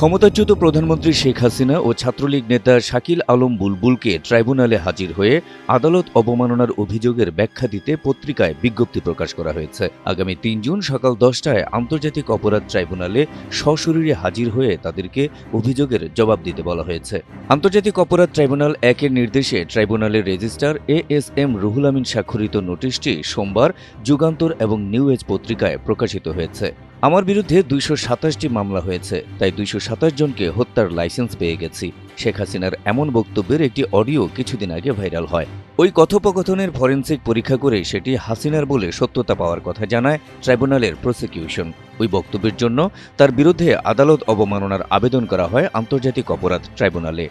ক্ষমতাচ্যুত প্রধানমন্ত্রী শেখ হাসিনা ও ছাত্রলীগ নেতা শাকিল আলম বুলবুলকে ট্রাইব্যুনালে হাজির হয়ে আদালত অবমাননার অভিযোগের ব্যাখ্যা দিতে পত্রিকায় বিজ্ঞপ্তি প্রকাশ করা হয়েছে। আগামী ৩ জুন সকাল ১০টায় আন্তর্জাতিক অপরাধ ট্রাইব্যুনালে সশরীরে হাজির হয়ে তাদেরকে অভিযোগের জবাব দিতে বলা হয়েছে। আন্তর্জাতিক অপরাধ ট্রাইব্যুনাল ১-এর নির্দেশে ট্রাইব্যুনালের রেজিস্ট্রার ASM রুহুল আমিন স্বাক্ষরিত নোটিশটি সোমবার যুগান্তর এবং নিউ এজ পত্রিকায় প্রকাশিত হয়েছে। আমার বিরুদ্ধে ২২৭টি মামলা হয়েছে, তাই ২২৭ জনকে হত্যার লাইসেন্স পেয়ে গেছি। শেখ হাসিনার এমন বক্তব্যের একটি অডিও কিছুদিন আগে ভাইরাল হয়। ওই কথোপকথনের ফরেনসিক পরীক্ষা করে সেটি হাসিনার বলে সত্যতা পাওয়ার কথা জানায় ট্রাইব্যুনালের প্রসিকিউশন। ওই বক্তব্যের জন্য তার বিরুদ্ধে আদালত অবমাননার আবেদন করা হয় আন্তর্জাতিক অপরাধ ট্রাইব্যুনালে।